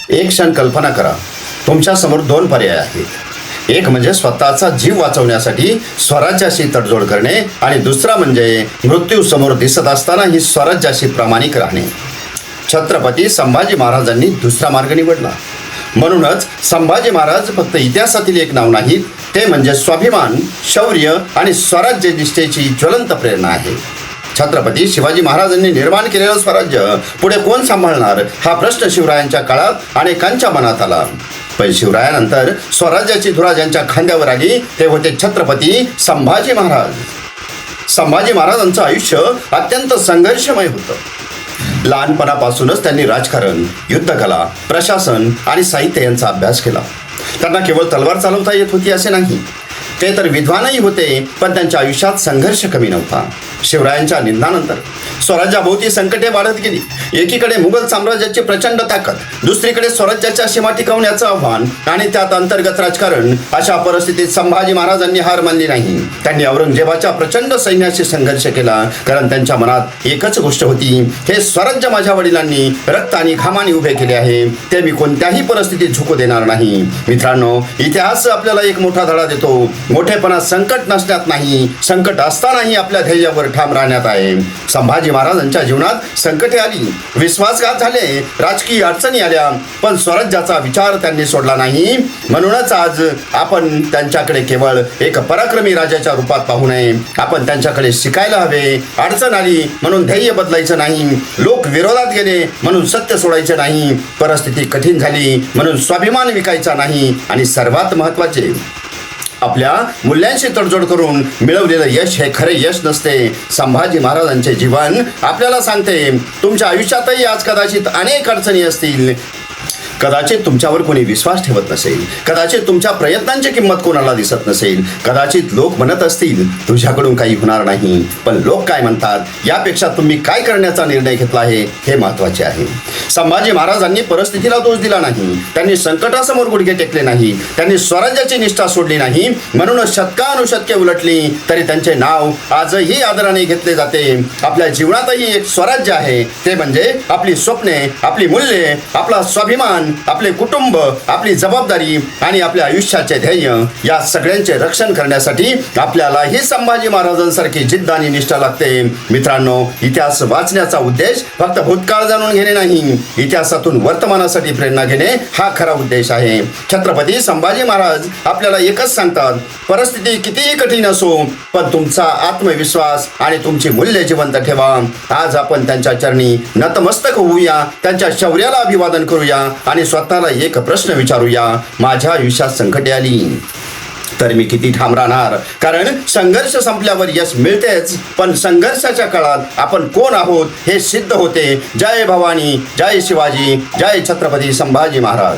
एक क्षण कल्पना करा, तुमच्यासमोर दोन पर्याय आहेत. एक म्हणजे स्वतःचा जीव वाचवण्यासाठी स्वराज्याशी तडजोड करणे आणि दुसरा म्हणजे मृत्यू समोर दिसत असतानाही स्वराज्याशी प्रामाणिक राहणे. छत्रपती संभाजी महाराजांनी दुसरा मार्ग निवडला. म्हणूनच संभाजी महाराज फक्त इतिहासातील एक नाव नाहीत, ते म्हणजे स्वाभिमान, शौर्य आणि स्वराज्य निष्ठेची ज्वलंत प्रेरणा आहे. छत्रपती शिवाजी महाराजांनी निर्माण केलेलं स्वराज्य पुढे कोण सांभाळणार हा प्रश्न शिवरायांच्या काळात अनेकांच्या मनात आला. पण शिवरायानंतर स्वराज्याची धुरा ज्यांच्या खांद्यावर आली ते होते छत्रपती संभाजी महाराज. संभाजी महाराजांचं आयुष्य अत्यंत संघर्षमय होतं. लहानपणापासूनच त्यांनी राजकारण, युद्धकला, प्रशासन आणि साहित्य यांचा अभ्यास केला. त्यांना केवळ तलवार चालवता येत होती असे नाही, ते तर विद्वानही होते, पण त्यांच्या आयुष्यात संघर्ष कमी नव्हता. शिवरायांच्या निधनानंतर स्वराज्याभोवती संकटे वाढत गेली. एकीकडे मुघल साम्राज्याची प्रचंड ताकद, दुसरीकडे स्वराज्याच्या सीमा टिकवण्याचं आव्हान आणि त्यात अंतर्गत राजकारण. अशा परिस्थितीत संभाजी महाराजांनी हार मानली नाही. त्यांनी औरंगजेबाच्या प्रचंड सैन्याशी संघर्ष केला, कारण त्यांच्या मनात एकच गोष्ट होती, हे स्वराज्य माझ्या वडिलांनी रक्त आणि घामाने उभे केले आहे, ते मी कोणत्याही परिस्थितीत झुकू देणार नाही. मित्रांनो, इतिहास आपल्याला एक मोठा धडा देतो. मोठेपणा संकट नसण्यात नाही, संकट असतानाही आपल्या ध्येयावर ठाम राहण्यात आहे. संभाजी महाराजांच्या जीवनात संकटे आली, विश्वासघात झाले, राजकीय अडचणी आल्या, पण स्वराज्याचा विचार त्यांनी सोडला नाही. म्हणूनच आज आपण त्यांच्याकडे केवळ एक पराक्रमी राजाच्या रूपात पाहू नये, आपण त्यांच्याकडे शिकायला हवे. अडचण आली म्हणून ध्येय बदलायचं नाही, लोक विरोधात गेले म्हणून सत्य सोडायचं नाही, परिस्थिती कठीण झाली म्हणून स्वाभिमान विकायचा नाही, आणि सर्वात महत्त्वाचे, आपल्या मूल्यांशी तडजोड करून मिळवलेलं यश हे खरे यश नसते. संभाजी महाराजांचे जीवन आपल्याला सांगते, तुमच्या आयुष्यातही आज कदाचित अनेक अडचणी असतील, कदाचित तुमच्यावर कोणी विश्वास ठेवत नसेल, कदाचित तुमच्या प्रयत्नांची किंमत कोणाला दिसत नसेल, कदाचित लोक म्हणत असतील तुझ्याकडून काही होणार नाही, पण लोक काय म्हणतात यापेक्षा तुम्ही काय करण्याचा निर्णय घेतला आहे हे महत्त्वाचे आहे. संभाजी महाराजांनी परिस्थितीला दोष दिला नाही, त्यांनी संकटासमोर गुडघे टेकले नाही, त्यांनी स्वराज्याची निष्ठा सोडली नाही. म्हणूनच शतकानुशतके उलटली तरी त्यांचे नाव आजही आदराने घेतले जाते. आपल्या जीवनातही एक स्वराज्य आहे, ते म्हणजे आपली स्वप्ने, आपली मूल्ये, आपला स्वाभिमान, आपले कुटुंब, आपली जबाबदारी आणि आपल्या आयुष्याचे ध्येय. या सगळ्यांचे रक्षण करण्यासाठी आपल्यालाही संभाजी महाराजांसारखी जिद्द आणि निष्ठा लागते. मित्रांनो, इतिहास वाचण्याचा उद्देश फक्त भूतकाळ जाणून घेणे नाही, इतिहासातून वर्तमानासाठी प्रेरणा घेणे हा खरा उद्देश आहे. छत्रपती संभाजी महाराज आपल्याला एकच सांगतात, परिस्थिती कितीही कठीण असो, पण तुमचा आत्मविश्वास आणि तुमची मूल्य जिवंत ठेवा. आज आपण त्यांच्या चरणी नतमस्तक होऊया, त्यांच्या शौर्याला अभिवादन करूया आणि स्वतःला एक प्रश्न विचारूया, माझ्या आयुष्यात संकटे आली तर मी किती ठाम राहणार. कारण संघर्ष संपल्यावर यश मिळतेच, पण संघर्षाच्या काळात आपण कोण आहोत हे सिद्ध होते. जय भवानी, जय शिवाजी, जय छत्रपती संभाजी महाराज.